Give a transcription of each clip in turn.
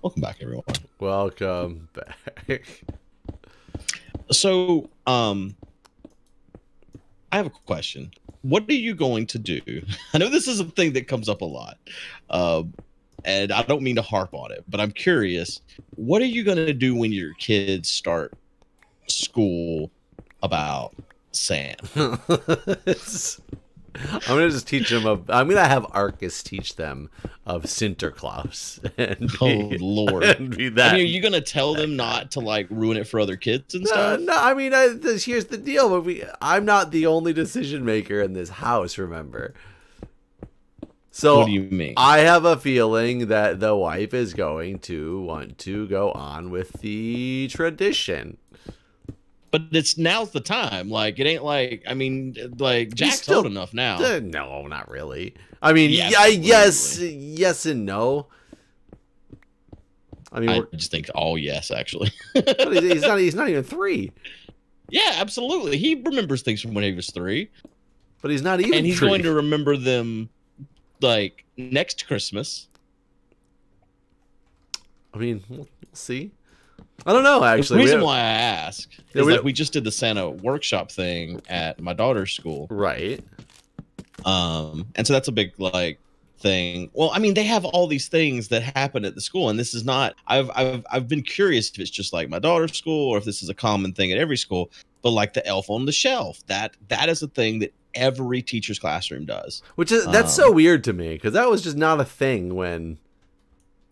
Welcome back, everyone. Welcome back. So, I have a question. What are you going to do? I know this is a thing that comes up a lot, and I don't mean to harp on it, but I'm curious. What are you going to do when your kids start school about Santa? I'm gonna just teach them I'm gonna have Arcus teach them of Sinterklaas. And Oh Lord! and be that. I mean, are you gonna tell them not to like ruin it for other kids and stuff? No. I mean, here's the deal. I'm not the only decision maker in this house. Remember. So What do you mean? I have a feeling that the wife is going to want to go on with the tradition. But now's the time. Like, it ain't like, I mean, like, Jack's old enough now. No, not really. I mean, yes and no. I mean, I just think all yes, actually. he's not even 3. Yeah, absolutely. He remembers things from when he was 3. But he's not even And he's 3. going to remember them, like, next Christmas. I mean, we'll see. I don't know, actually. The reason why I ask is we we just did the Santa workshop thing at my daughter's school. Right. And so that's a big, like, thing. Well, I mean, they have all these things that happen at the school, and this is not, I've been curious if it's just like my daughter's school or if this is a common thing at every school, but like the elf on the shelf, that is a thing that every teacher's classroom does. Which is, that's so weird to me, because that was just not a thing when...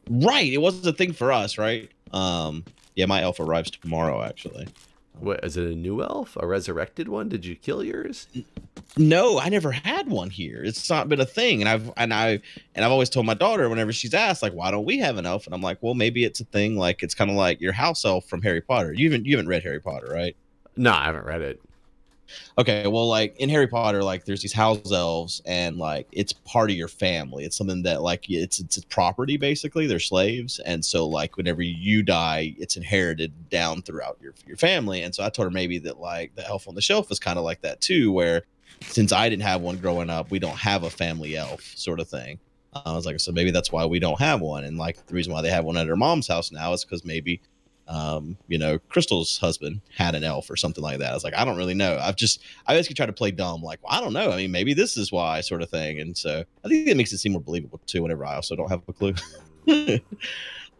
Right. It wasn't a thing for us, right? Yeah, my elf arrives tomorrow, actually. What, is it a new elf? A resurrected one? Did you kill yours? No, I never had one here. It's not been a thing. And I've always told my daughter whenever she's asked, like, why don't we have an elf? And I'm like, well, maybe it's a thing. Like, it's kind of like your house elf from Harry Potter. You haven't read Harry Potter, right? No, I haven't read it. Okay, well, like in Harry Potter, like there's these house elves, and like it's part of your family. It's something that like it's property basically. They're slaves, and so like whenever you die, it's inherited down throughout your family. And so I told her maybe that like the elf on the shelf is kind of like that too, where since I didn't have one growing up, we don't have a family elf sort of thing. I was like, so maybe that's why we don't have one, and like the reason why they have one at her mom's house now is because maybe. You know, Crystal's husband had an elf or something like that. I was like, I don't really know. I basically try to play dumb, like, well, I don't know. I mean, maybe this is why, sort of thing. And so I think it makes it seem more believable too. Whenever I also don't have a clue.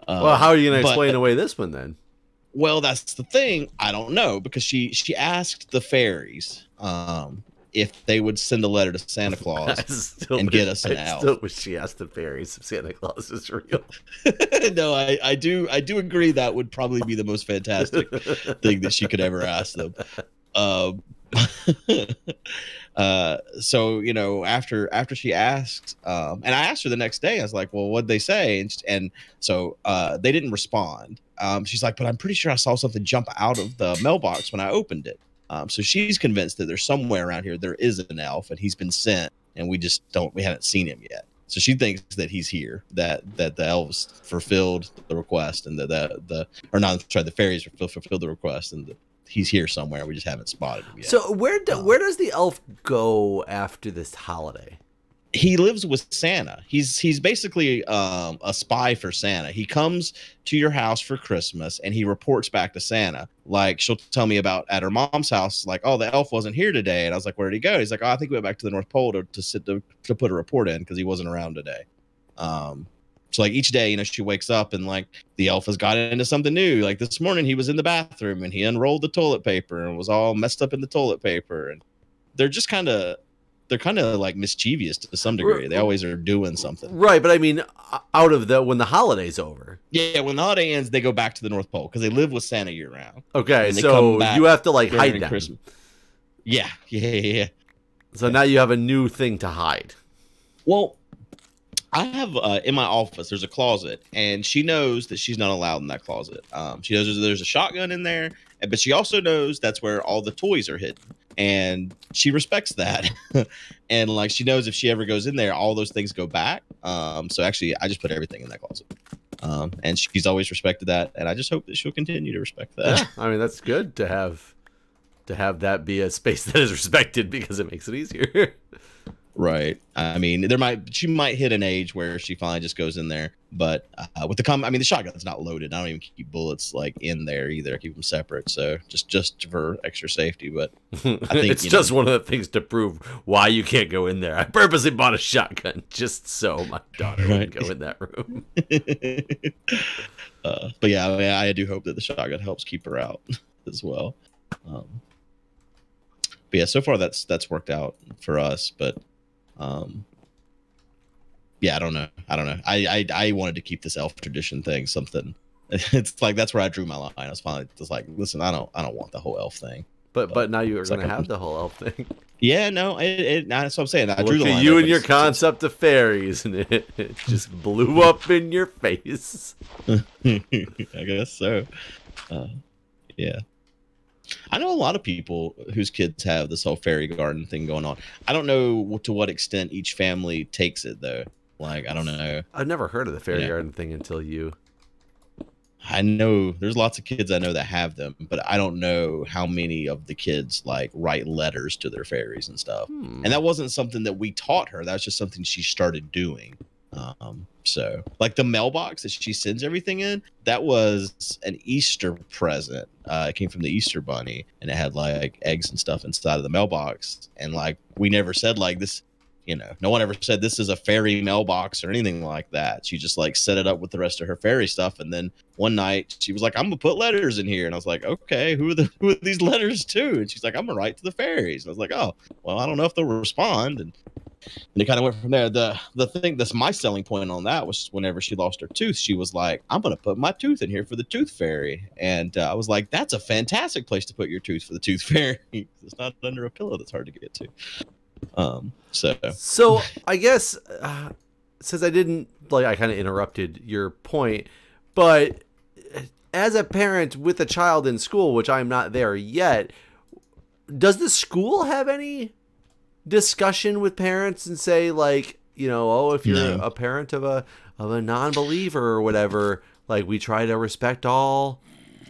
Well, how are you going to explain away this one then? Well, that's the thing. I don't know, because she asked the fairies if they would send a letter to Santa Claus and get us an elf. I still wish she asked the fairies if Santa Claus is real. No, I do agree that would probably be the most fantastic thing that she could ever ask them. So you know, after she asked, and I asked her the next day, I was like, well, what'd they say? And so they didn't respond. She's like, but I'm pretty sure I saw something jump out of the mailbox when I opened it. So she's convinced that there's somewhere around here there is an elf, and he's been sent, and we haven't seen him yet. So she thinks that he's here, that the elves fulfilled the request, and the fairies fulfilled the request, and he's here somewhere. We just haven't spotted him yet. So where does the elf go after this holiday? He lives with Santa. He's basically a spy for Santa. He comes to your house for Christmas and he reports back to Santa. Like, she'll tell me about at her mom's house, like, oh, the elf wasn't here today. And I was like, where did he go? He's like, oh, I think we went back to the North Pole to put a report in because he wasn't around today. So like each day, you know, she wakes up and like the elf has got into something new. Like this morning he was in the bathroom and he unrolled the toilet paper and was all messed up in the toilet paper. And they're kind of like mischievous to some degree. They always are doing something. Right, but I mean, when the holiday's over. Yeah, when the holiday ends, they go back to the North Pole because they live with Santa year round. Okay, so you have to like hide them. Christmas. Yeah. So now you have a new thing to hide. Well, I have in my office, there's a closet, and she knows that she's not allowed in that closet. She knows there's a shotgun in there, but she also knows that's where all the toys are hidden. And she respects that. And like she knows if she ever goes in there, all those things go back. So actually I just put everything in that closet. And she's always respected that, and I just hope that she'll continue to respect that. Yeah, I mean, that's good to have that be a space that is respected because it makes it easier. Right. I mean, she might hit an age where she finally just goes in there. But with I mean, the shotgun's not loaded. I don't even keep bullets like in there either. I keep them separate, so just for extra safety. But I think it's just one of the things to prove why you can't go in there. I purposely bought a shotgun just so my daughter wouldn't go in that room. But yeah, I mean, I do hope that the shotgun helps keep her out as well. But yeah, so far that's worked out for us. But yeah, I don't know. I wanted to keep this elf tradition thing something. It's like that's where I drew my line. I was finally just like, listen, I don't want the whole elf thing. But now you're going to have the whole elf thing. Yeah, no, that's what I'm saying. I drew the line. line. You and your concept of fairies, and it just blew up in your face. I guess so. Yeah. I know a lot of people whose kids have this whole fairy garden thing going on. I don't know to what extent each family takes it, though. Like, I don't know. I've never heard of the fairy garden thing until you. I know there's lots of kids I know that have them, but I don't know how many of the kids like write letters to their fairies and stuff. And that wasn't something that we taught her. That was just something she started doing. So like the mailbox that she sends everything in, that was an Easter present. It came from the Easter bunny, and it had like eggs and stuff inside of the mailbox. And like, we never said like this, you know, no one ever said this is a fairy mailbox or anything like that. She just like set it up with the rest of her fairy stuff. And then one night she was like, I'm gonna put letters in here. And I was like, okay, who are these letters to? And she's like, I'm gonna write to the fairies. And I was like, oh, well, I don't know if they'll respond. And it kind of went from there. The thing that's my selling point on that was whenever she lost her tooth, she was like, I'm going to put my tooth in here for the tooth fairy. And I was like, that's a fantastic place to put your tooth for the tooth fairy. It's not under a pillow that's hard to get to. So I guess since I didn't, like, I kind of interrupted your point, but as a parent with a child in school, which I'm not there yet, does the school have any discussion with parents and say, like, you know, oh, if you're a parent of a non-believer or whatever, like, we try to respect all,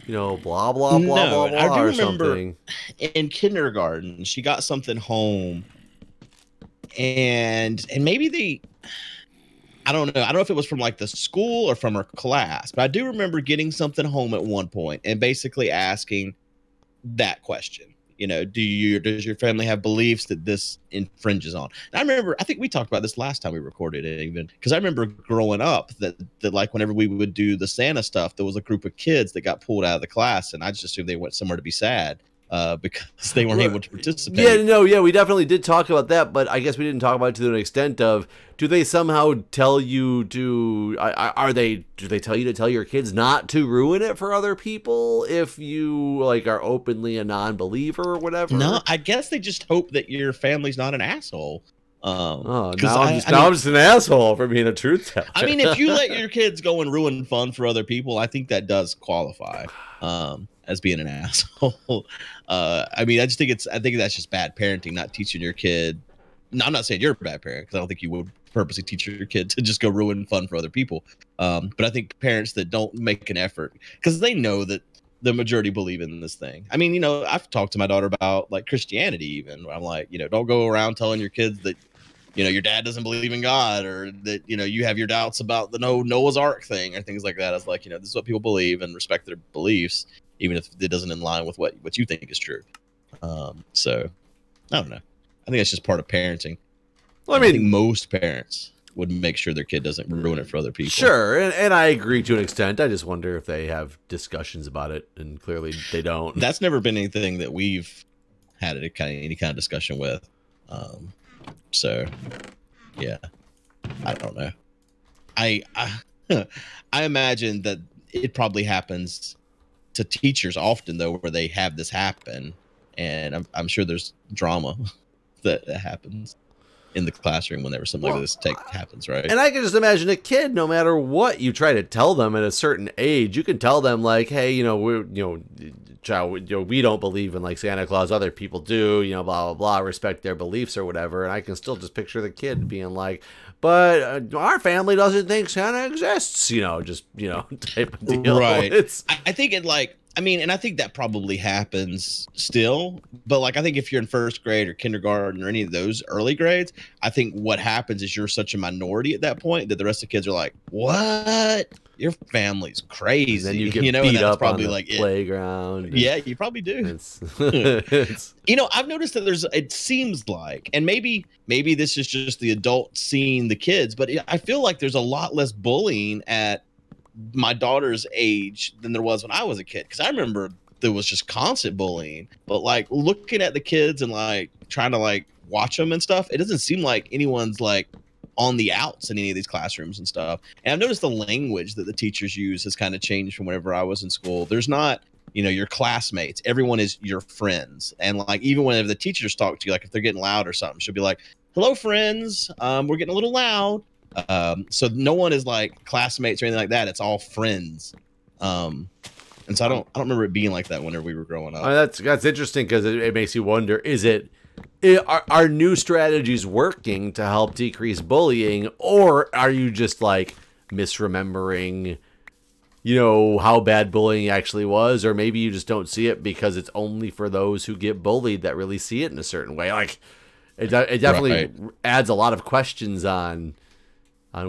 you know, blah blah blah blah blah. I do remember something. In kindergarten she got something home, and maybe I don't know if it was from like the school or from her class, but I do remember getting something home at one point and basically asking that question. You know, does your family have beliefs that this infringes on? And I remember, I think we talked about this last time we recorded it, even because I remember growing up that like whenever we would do the Santa stuff, there was a group of kids that got pulled out of the class, and I just assumed they went somewhere to be sad because they weren't able to participate. Yeah, we definitely did talk about that, but I guess we didn't talk about it to an extent of, do they somehow tell you to, do they tell you to tell your kids not to ruin it for other people if you like are openly a non-believer or whatever? No, I guess they just hope that your family's not an asshole. Now I'm just an asshole for being a truth teller. I mean, if you let your kids go and ruin fun for other people, I think that does qualify as being an asshole. I mean, I think that's just bad parenting, not teaching your kid. No, I'm not saying you're a bad parent, because I don't think you would purposely teach your kid to just go ruin fun for other people. But I think parents that don't make an effort, because they know that the majority believe in this thing. I mean, you know, I've talked to my daughter about like Christianity even. I'm like, you know, don't go around telling your kids that, you know, your dad doesn't believe in God, or that, you know, you have your doubts about the Noah's Ark thing or things like that. I was like, you know, this is what people believe, and respect their beliefs, even if it doesn't in line with what you think is true. So I don't know. I think that's just part of parenting. Well, I think most parents would make sure their kid doesn't ruin it for other people. Sure, and I agree to an extent. I just wonder if they have discussions about it, and clearly they don't. That's never been anything that we've had any kind of discussion with. So, yeah, I don't know. I imagine that it probably happens to teachers often, though, where they have this happen, and I'm sure there's drama that happens in the classroom whenever something like this happens, right? And I can just imagine a kid, no matter what you try to tell them at a certain age, you can tell them like, hey, you know, child, you know, we don't believe in like Santa Claus, other people do, you know, blah blah blah, respect their beliefs or whatever. And I can still just picture the kid being like, but our family doesn't think Santa exists, you know, just, you know, type of deal. Right. I think it like I mean, and I think that probably happens still, but like I think if you're in first grade or kindergarten or any of those early grades, I think what happens is you're such a minority at that point that the rest of the kids are like, "What? Your family's And then crazy," you you get know, and beat that's up on probably the like it. playground. Yeah, you probably do. It's, it's You know, I've noticed that it seems like, and maybe this is just the adults seeing the kids, but I feel like there's a lot less bullying at my daughter's age than there was when I was a kid. Because I remember there was just constant bullying, but like looking at the kids and like trying to like watch them and stuff, it doesn't seem like anyone's like on the outs in any of these classrooms and stuff. And I've noticed the language that the teachers use has kind of changed from whenever I was in school. There's not, you know, your classmates, everyone is your friends. And like even whenever the teachers talk to you, like if they're getting loud or something, she'll be like, "Hello friends, we're getting a little loud." So no one is like classmates or anything like that. It's all friends. And so I don't remember it being like that whenever we were growing up. that's interesting because it makes you wonder: are new strategies working to help decrease bullying, or are you just like misremembering, you know, how bad bullying actually was, or maybe you just don't see it because it's only for those who get bullied that really see it in a certain way. Like it definitely adds a lot of questions on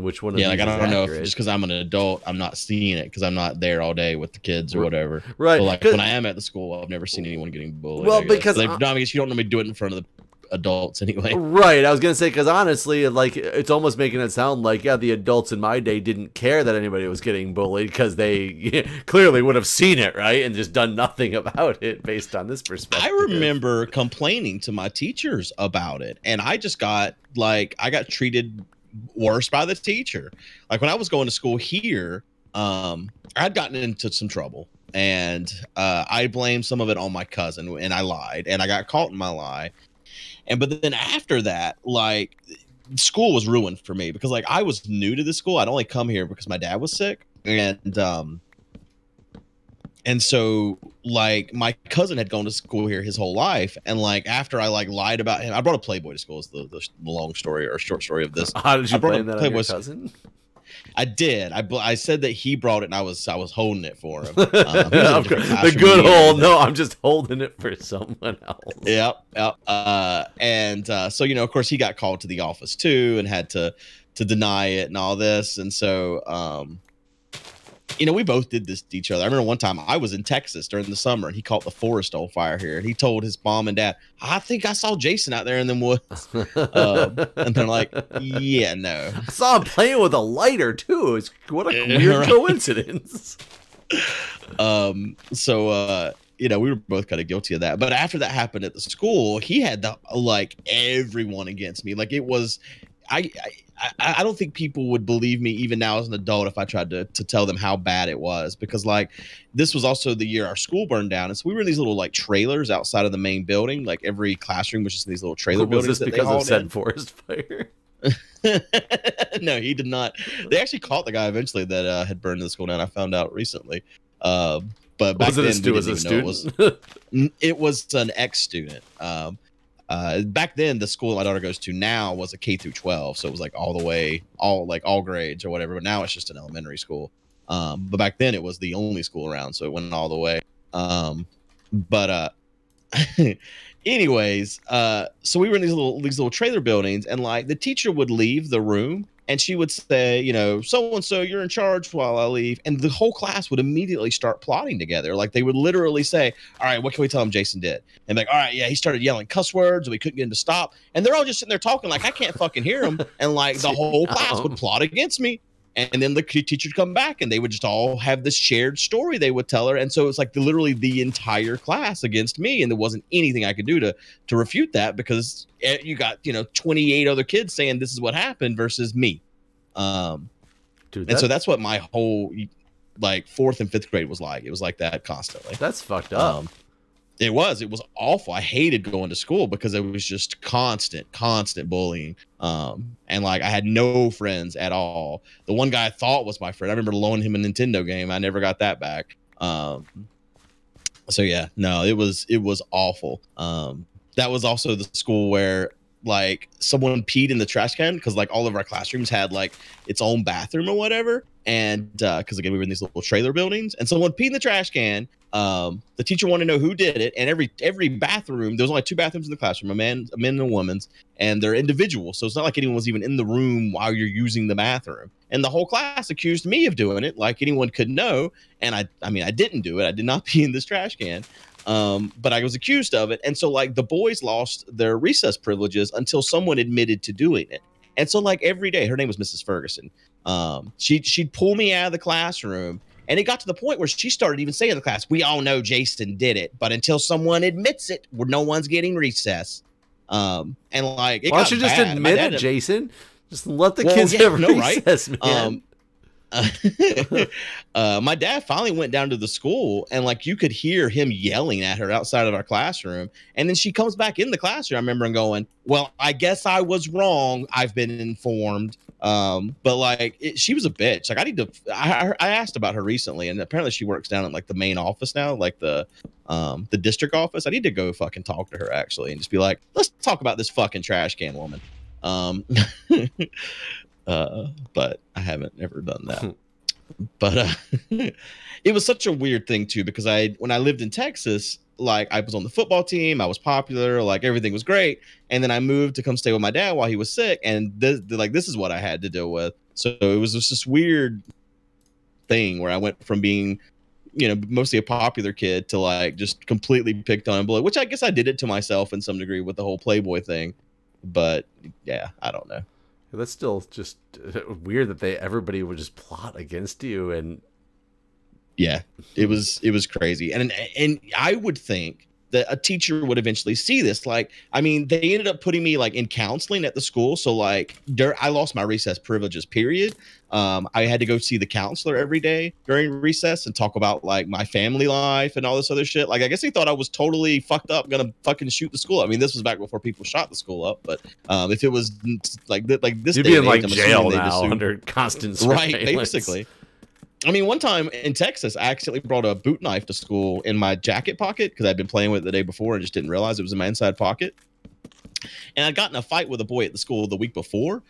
which one of these like I is don't know if accurate. just because I'm an adult, I'm not seeing it because I'm not there all day with the kids or whatever. Right. But like when I am at the school, I've never seen anyone getting bullied. Well, I guess. because like, no, I guess you don't normally do it in front of the adults anyway. Right. I was gonna say because honestly, like it's almost making it sound like the adults in my day didn't care that anybody was getting bullied because they clearly would have seen it, right, and just done nothing about it based on this perspective. I remember complaining to my teachers about it, and I got treated worse by the teacher. Like when I was going to school here, I had gotten into some trouble, and I blamed some of it on my cousin, and I lied, and I got caught in my lie. But then after that, like school was ruined for me because like I was new to the school. I'd only come here because my dad was sick, and so like my cousin had gone to school here his whole life, and like after I like lied about him, I brought a Playboy to school. Is the long story or short story of this. How did you blame that on your cousin? I did. I said that he brought it, and I was holding it for him. The good old no, I'm just holding it for someone else. Yep. And so you know, of course, he got called to the office too, and had to deny it and all this. And so, you know, we both did this to each other. I remember one time I was in Texas during the summer, and he caught the forest on fire here, and he told his mom and dad, "I think I saw Jason out there in them woods." And they're like, "Yeah, no." I saw him playing with a lighter too. What a weird coincidence. So you know, we were both kind of guilty of that. But after that happened at the school, he had like everyone against me. Like it was, I don't think people would believe me even now as an adult if I tried to tell them how bad it was, because like this was also the year our school burned down, and so we were in these little like trailers outside of the main building. Like every classroom was just in these little trailer buildings. Was this because of said forest fire? No, he did not. They actually caught the guy eventually that had burned the school down. I found out recently. But back then, it was an ex-student. Back then, the school my daughter goes to now was a K through 12, so it was like all grades or whatever. But now it's just an elementary school. But back then, it was the only school around, so it went all the way. Anyways, so we were in these little trailer buildings, and like the teacher would leave the room, and she would say, you know, so and so, you're in charge while I leave, and the whole class would immediately start plotting together. Like they would literally say, "All right, what can we tell him Jason did?" And like, "All right, yeah, he started yelling cuss words, and we couldn't get him to stop." And they're all just sitting there talking like I can't fucking hear him, and like the whole class would plot against me. And then the teacher would come back, and they would just all have this shared story they would tell her. And so it's like literally the entire class against me. And there wasn't anything I could do to refute that, because you got, you know, 28 other kids saying this is what happened versus me. Dude, and so that's what my whole like 4th and 5th grade was like. It was like that constantly. That's fucked up. It was awful. I hated going to school because it was just constant bullying. And like I had no friends at all. The one guy I thought was my friend, I remember loaning him a Nintendo game. I never got that back. So yeah, no, it was awful. That was also the school where like someone peed in the trash can because like all of our classrooms had like its own bathroom or whatever. And because again, we were in these little trailer buildings, and someone peed in the trash can. The teacher wanted to know who did it, and every bathroom, there was only 2 bathrooms in the classroom, a men and a woman's, and they're individual, so it's not like anyone was even in the room while you're using the bathroom. And the whole class accused me of doing it, like anyone could know. And I mean, I didn't do it. I did not pee in this trash can. But I was accused of it. And so like the boys lost their recess privileges until someone admitted to doing it. And so like every day, her name was Mrs. Ferguson. She'd pull me out of the classroom, and it got to the point where she started even saying in the class, "We all know Jason did it, but until someone admits it, no one's getting recess." And like, why don't you just admit it, Jason? Just let the kids have recess, man. My dad finally went down to the school, and like you could hear him yelling at her outside of our classroom. And then she comes back in the classroom, I remember, and going, "Well, I guess I was wrong. I've been informed." But like she was a bitch. Like I asked about her recently, and apparently she works down at like the main office now, like the district office. I need to go fucking talk to her actually and just be like, let's talk about this fucking trash can woman. But I haven't ever done that. But it was such a weird thing too, because when I lived in Texas, like I was on the football team, I was popular, like everything was great, and then I moved to come stay with my dad while he was sick, and this is what I had to deal with. So it was just this weird thing where I went from being, you know, mostly a popular kid to like just completely picked on and bullied, which I guess I did it to myself in some degree with the whole Playboy thing. But yeah, I don't know. That's still just weird that everybody would just plot against you. And yeah, it was crazy. And I would think that a teacher would eventually see this. Like, I mean, they ended up putting me like in counseling at the school. So like I lost my recess privileges, period. I had to go see the counselor every day during recess and talk about like my family life and all this other shit. Like, I guess he thought I was totally fucked up, gonna fucking shoot the school up. I mean, this was back before people shot the school up. But if it was like this, you'd be in like jail now under constant surveillance. Right, basically. I mean, one time in Texas, I accidentally brought a boot knife to school in my jacket pocket because I'd been playing with it the day before and just didn't realize it was in my inside pocket. And I'd gotten a fight with a boy at the school the week before.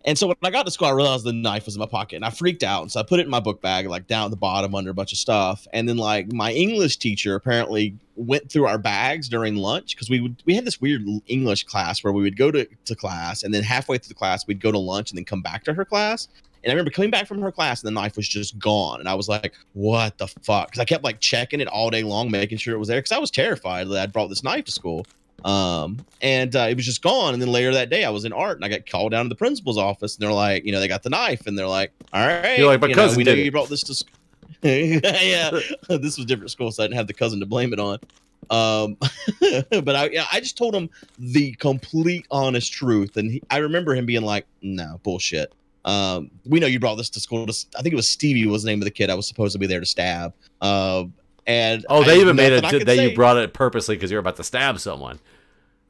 And so when I got to school, I realized the knife was in my pocket, and I freaked out. And so I put it in my book bag, like down at the bottom under a bunch of stuff. And then like my English teacher apparently went through our bags during lunch, because we had this weird English class where we would go to class, and then halfway through the class, we'd go to lunch and then come back to her class. And I remember coming back from her class, and the knife was just gone. And I was like, what the fuck? Because I kept like checking it all day long, making sure it was there, because I was terrified that I'd brought this knife to school. It was just gone. And then later that day, I was in art, and I got called down to the principal's office, and they're like, you know, they got the knife, and they're like, all right, you're like, but cousin, we know you brought this to school. Yeah, this was a different school, so I didn't have the cousin to blame it on. But I just told him the complete honest truth, and I remember him being like, no, bullshit. We know you brought this to school. I think it was Stevie was the name of the kid I was supposed to be there to stab. And they even made it that you brought it purposely because you're about to stab someone.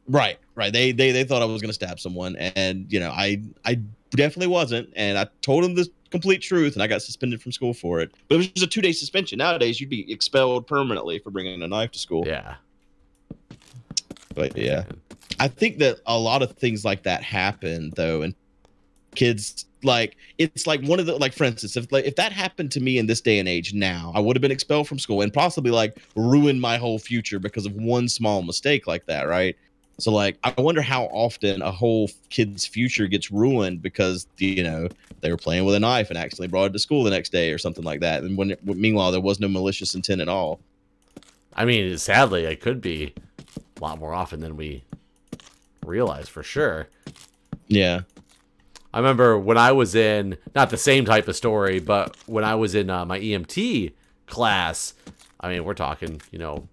Right. They thought I was going to stab someone, and you know, I definitely wasn't. And I told them the complete truth, and I got suspended from school for it. But it was just a 2-day suspension. Nowadays, you'd be expelled permanently for bringing a knife to school. Yeah. But yeah, I think that a lot of things like that happen though, and kids, like, it's like one of the, like, for instance, if that happened to me in this day and age now, I would have been expelled from school and possibly like ruined my whole future because of one small mistake like that, right? So like, I wonder how often a whole kid's future gets ruined because, you know, they were playing with a knife and accidentally brought it to school the next day or something like that. And meanwhile, there was no malicious intent at all. I mean, sadly, it could be a lot more often than we realize, for sure. Yeah. I remember when I was in, not the same type of story, but when I was in my EMT class, I mean, we're talking, you know,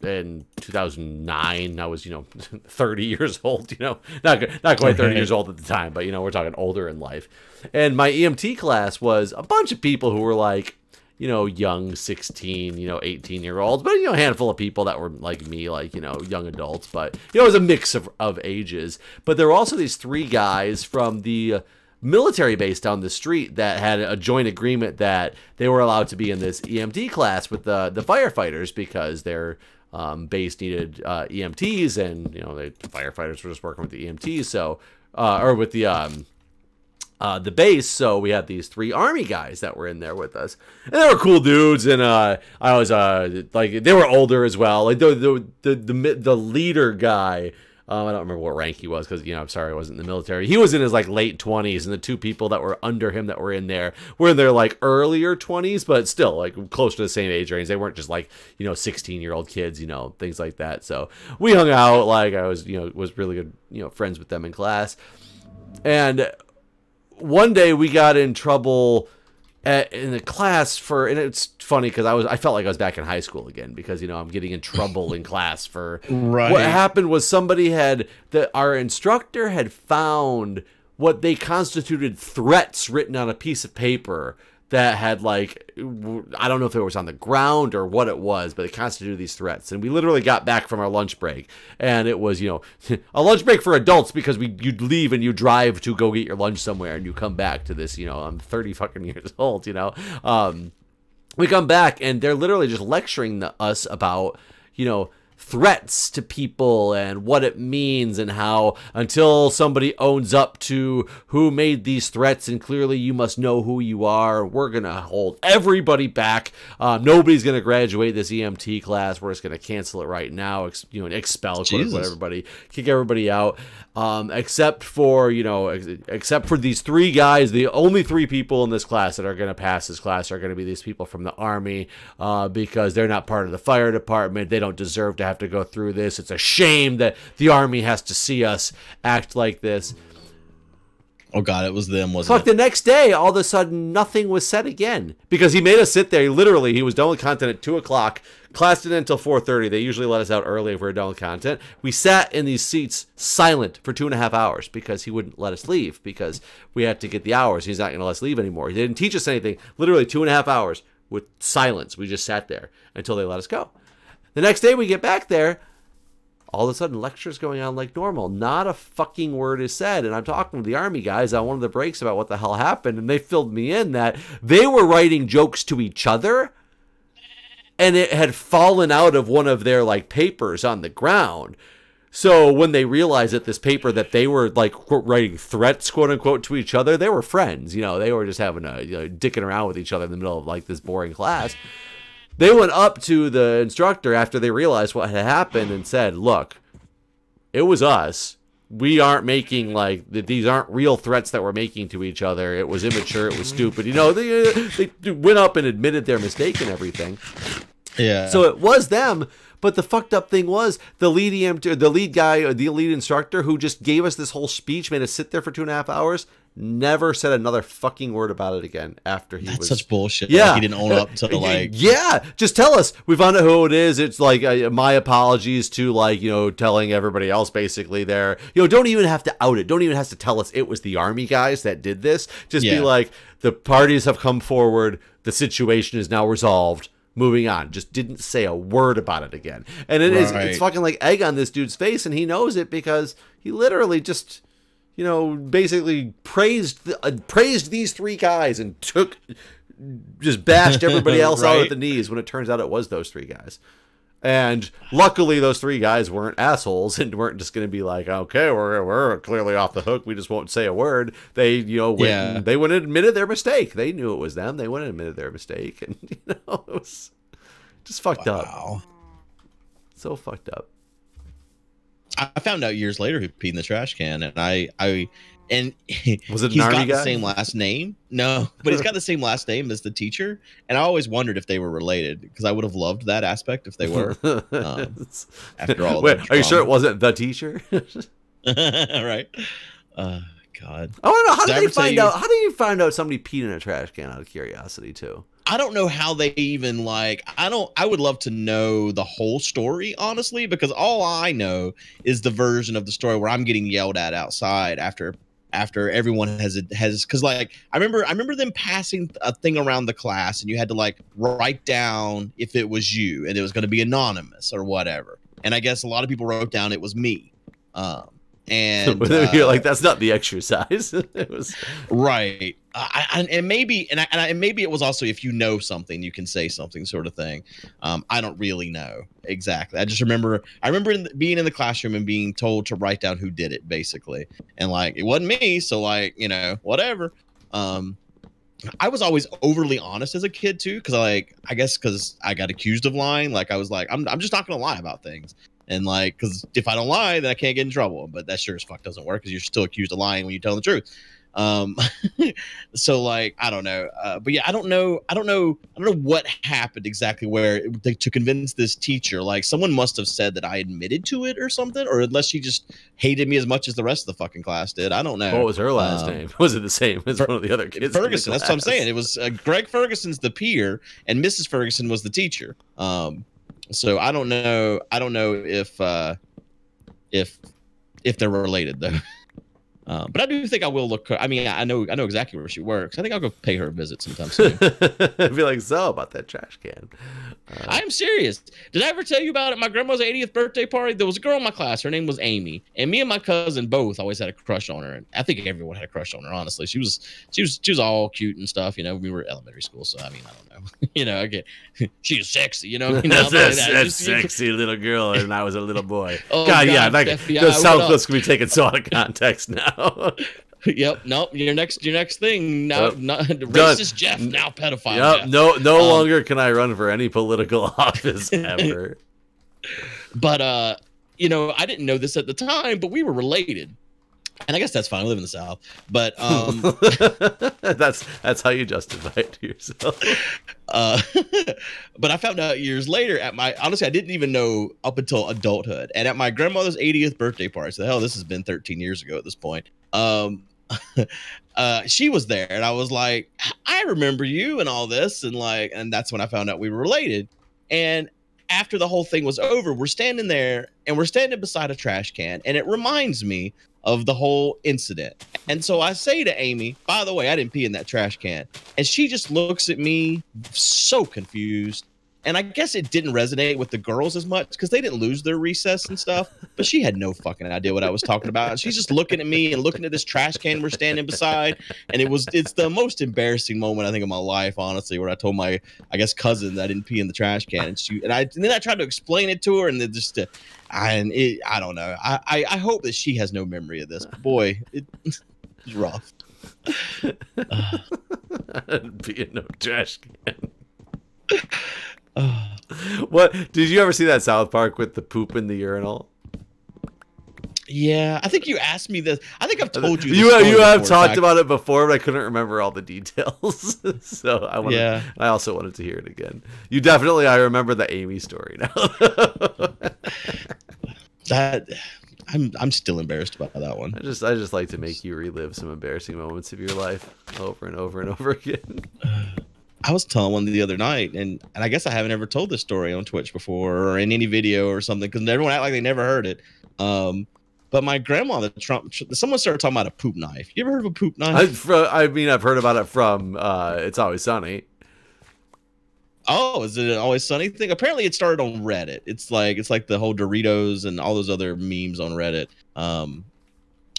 in 2009, I was, you know, 30 years old, you know, not quite 30 years old at the time, but, you know, we're talking older in life. And my EMT class was a bunch of people who were like, you know, young 16, you know, 18-year-olds, but, you know, a handful of people that were like me, like, you know, young adults, but, you know, it was a mix of ages. But there were also these 3 guys from the military base down the street that had a joint agreement that they were allowed to be in this EMT class with the firefighters because they're base needed EMTs, and the firefighters were just working with the EMTs, so or with the base. So we had these 3 Army guys that were in there with us, and they were cool dudes. And I was like, they were older as well. Like the leader guy. I don't remember what rank he was because, I'm sorry, I wasn't in the military. He was in his late 20s, and the 2 people that were under him that were in their earlier 20s, but still close to the same age range. They weren't just 16-year-old kids, things like that. So we hung out. I was really good, friends with them in class. And one day we got in trouble in the class and it's funny because I felt like I was back in high school again because I'm getting in trouble in class for right. What happened was our instructor had found what they constituted threats written on a piece of paper that had I don't know if it was on the ground or what it was, but it constituted these threats. And we literally got back from our lunch break, and it was a lunch break for adults because you'd leave and you drive to go get your lunch somewhere, and you come back to this. I'm 30 fucking years old. We come back and they're literally just lecturing us about threats to people and what it means, and how until somebody owns up to who made these threats, and clearly you must know who you are, we're gonna hold everybody back. Nobody's gonna graduate this EMT class. We're just gonna cancel it right now. Expel, quote, everybody, kick everybody out, except for these 3 guys. The only 3 people in this class that are gonna pass this class are gonna be these people from the Army, because they're not part of the fire department. They don't deserve to have to go through this. It's a shame that the Army has to see us act like this. Oh God, it was them, wasn't it? The next day, all of a sudden, nothing was said again because he made us sit there. He was done with content at 2:00. Class didn't until 4:30. They usually let us out early if we were done with content. We sat in these seats silent for 2.5 hours because he wouldn't let us leave because we had to get the hours. He's not going to let us leave anymore. He didn't teach us anything. Literally 2.5 hours with silence. We just sat there until they let us go. The next day we get back there, all of a sudden lecture's going on like normal. Not a fucking word is said. And I'm talking to the Army guys on one of the breaks about what the hell happened, and they filled me in that they were writing jokes to each other, and it had fallen out of one of their papers on the ground. So when they realized that this paper that they were writing threats, quote unquote, to each other, they were friends. They were just having a dicking around with each other in the middle of this boring class. They went up to the instructor after they realized what had happened and said, look, it was us. We aren't making these aren't real threats that we're making to each other. It was immature. It was stupid. They went up and admitted their mistake and everything. Yeah. So it was them. But the fucked up thing was the lead instructor who just gave us this whole speech, made us sit there for 2.5 hours, never said another fucking word about it again after he That's such bullshit. Yeah. He didn't own up to Yeah. Just tell us. We found out who it is. It's my apologies to telling everybody else basically there. Don't even have to out it. Don't even have to tell us it was the Army guys that did this. Just be like, the parties have come forward. The situation is now resolved. Moving on. Just didn't say a word about it again. And it's fucking like egg on this dude's face, and he knows it because he literally just, basically praised these 3 guys and just bashed everybody else out at the knees when it turns out it was those 3 guys. And luckily those 3 guys weren't assholes and weren't just going to be like, okay, we're clearly off the hook. We just won't say a word. They, went and admitted their mistake. They knew it was them. They went and admitted their mistake. And, it was just fucked up. So fucked up. I found out years later who peed in the trash can, and and was it he's an Army got guy? the same last name. No, but he's got the same last name as the teacher, and I always wondered if they were related because I would have loved that aspect if they were. After all, wait, are you sure it wasn't the teacher? Right. God. I want to know how did they find out? How do you find out somebody peed in a trash can out of curiosity too? I don't know how they even I would love to know the whole story, honestly, because all I know is the version of the story where I'm getting yelled at outside after everyone has because I remember them passing a thing around the class, and you had to write down if it was you, and it was going to be anonymous or whatever. And I guess a lot of people wrote down it was me. And you're like, that's not the exercise. It was right. And maybe it was also, if you know something, you can say something, sort of thing. I don't really know exactly. I remember being in the classroom and being told to write down who did it, basically, and like it wasn't me, so like, you know, whatever. I was always overly honest as a kid too, because I guess because I got accused of lying. Like I was like, I'm just not gonna lie about things, and like, because if I don't lie, then I can't get in trouble. But that sure as fuck doesn't work, because you're still accused of lying when you tell the truth. So like, I don't know, but yeah, I don't know what happened exactly to convince this teacher. Like someone must have said that I admitted to it or something, or unless she just hated me as much as the rest of the fucking class did. I don't know. What was her last name? Was it the same as one of the other kids? Ferguson. That's what I'm saying. It was Greg Ferguson's the peer, and Mrs. Ferguson was the teacher. So I don't know if they're related though. But I do think I will look. I mean, I know exactly where she works. I think I'll go pay her a visit sometime soon. I'd be like, so about that trash can. I am serious. Did I ever tell you about it? My grandma's 80th birthday party. There was a girl in my class. Her name was Amy, and me and my cousin both always had a crush on her. And I think everyone had a crush on her. Honestly, she was all cute and stuff. You know, we were elementary school, so I mean, I don't know. You know, again, she was sexy. You know, that's sexy little girl, and I was a little boy. Oh, God, yeah, like FBI, the South Coast can be taken so out of context now. Yep. Nope. Your next thing now. Racist Done. Jeff now pedophile. Yep. Jeff. No longer can I run for any political office ever. But you know, I didn't know this at the time, but we were related, and I guess that's fine. I live in the South, but that's how you justify it to yourself. But I found out years later honestly, I didn't even know up until adulthood, and at my grandmother's 80th birthday party. So hell, this has been 13 years ago at this point. She was there, and I was like, I remember you and all this, and that's when I found out we were related. And after the whole thing was over, we're standing there, and we're standing beside a trash can, and it reminds me of the whole incident. And so I say to Amy, by the way, I didn't pee in that trash can. And she just looks at me so confused. And I guess it didn't resonate with the girls as much because they didn't lose their recess and stuff. But she had no fucking idea what I was talking about. And she's just looking at me and looking at this trash can we're standing beside. And it's the most embarrassing moment, I think, of my life, honestly, where I told my, I guess, cousin that I didn't pee in the trash can. And then I tried to explain it to her, and then I don't know. I hope that she has no memory of this. But boy, it's rough. I didn't pee in no trash can. What did you ever see that South Park with the poop in the urinal? Yeah, I think you asked me this. I think I've told you. You have talked about it before, but I couldn't remember all the details. So I also wanted to hear it again. I remember the Amy story now. I'm still embarrassed about that one. I just like to make you relive some embarrassing moments of your life over and over and over again. I was telling one the other night, and I guess I haven't ever told this story on Twitch before or in any video or something, because everyone act like they never heard it. But my grandma, someone started talking about a poop knife. You ever heard of a poop knife? I've heard about it from It's Always Sunny. Oh, is it an Always Sunny thing? Apparently, it started on Reddit. It's like the whole Doritos and all those other memes on Reddit.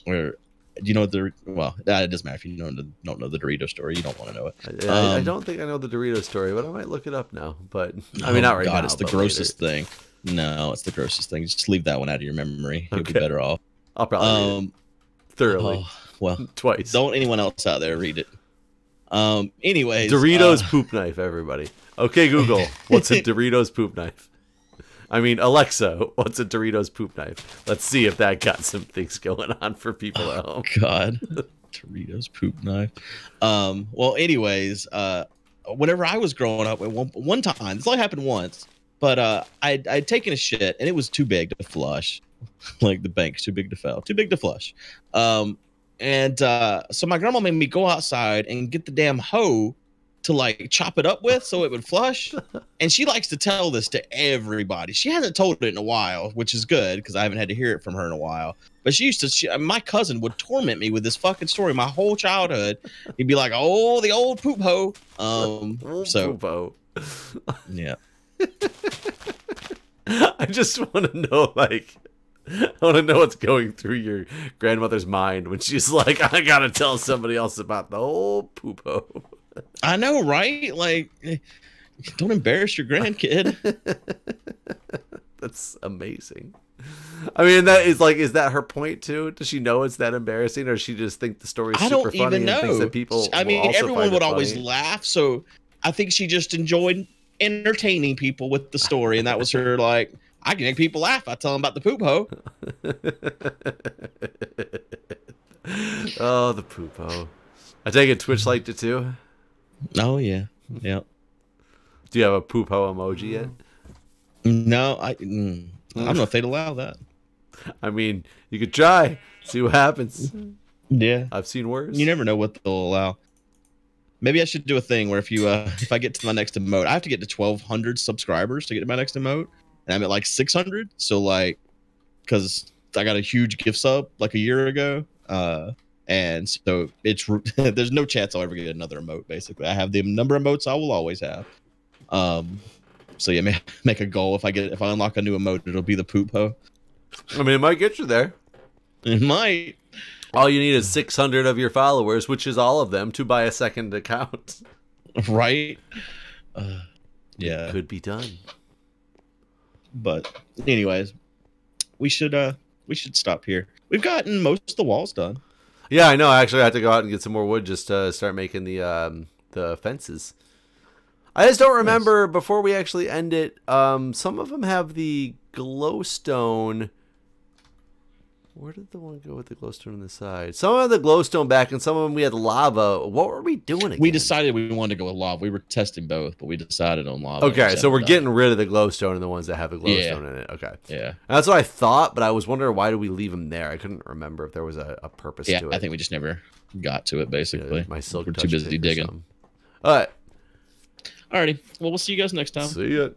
Where you know it doesn't matter if you don't know the Dorito story. You don't want to know it. I don't think I know the Dorito story, but I might look it up now. But I mean, not right now. It's the grossest thing. No, it's the grossest thing. Just leave that one out of your memory. You'll be better off. I'll probably read it thoroughly. Well, twice. Don't anyone else out there read it. Anyways, Doritos poop knife, everybody. Okay, Google, what's a Doritos poop knife? I mean, Alexa, what's a Doritos poop knife? Let's see if that got some things going on for people at home. God, Doritos poop knife. Well, anyways, whenever I was growing up, at one time, this only happened once, but I'd taken a shit and it was too big to flush. Like the bank's too big to flush. So my grandma made me go outside and get the damn hoe to like chop it up with so it would flush. And she likes to tell this to everybody. She hasn't told it in a while, which is good because I haven't had to hear it from her in a while. But my cousin would torment me with this fucking story my whole childhood. He'd be like, "Oh, the old poop hoe." Poop hoe. Yeah. I just want to know, like, I want to know what's going through your grandmother's mind when she's like, I gotta tell somebody else about the whole poopo. I know, right? Like, don't embarrass your grandkid. That's amazing. I mean, that is like, is that her point too? Does she know it's that embarrassing, or does she just think the story's super funny and thinks that people? I mean, also everyone find would it always funny? laugh, so I think she just enjoyed entertaining people with the story, and that was her like, I can make people laugh. I tell them about the poop hoe. Oh, the poopo. I take it Twitch liked it too. Oh yeah, yeah. Do you have a poopo emoji yet? No, I don't know if they'd allow that. I mean, you could try, see what happens. Yeah, I've seen worse. you never know what they'll allow. Maybe I should do a thing where if I get to my next emote, I have to get to 1,200 subscribers to get to my next emote, and I'm at like 600. So like, because I got a huge gift sub like a year ago, and so it's there's no chance I'll ever get another emote. Basically, I have the number of emotes I will always have. So yeah, make a goal. If I unlock a new emote, it'll be the poop hoe. I mean, it might get you there. It might. All you need is 600 of your followers, which is all of them, to buy a second account. Right? Yeah. It could be done. But anyways, we should stop here. We've gotten most of the walls done. Yeah, I know. Actually, I have to go out and get some more wood just to start making the fences. I just don't remember, before we actually end it, some of them have the glowstone. Where did the one go with the glowstone on the side? Some of the glowstone back, and some of them we had lava. What were we doing again? We decided we wanted to go with lava. We were testing both, but we decided on lava. Okay, so we're getting rid of the glowstone and the ones that have the glowstone in it. Okay. Yeah. And that's what I thought, but I was wondering, why do we leave them there? I couldn't remember if there was a purpose to it. I think we just never got to it, basically. Yeah, my silk we're touch too busy pick or digging. something. All right. Alrighty. Well, we'll see you guys next time. See ya.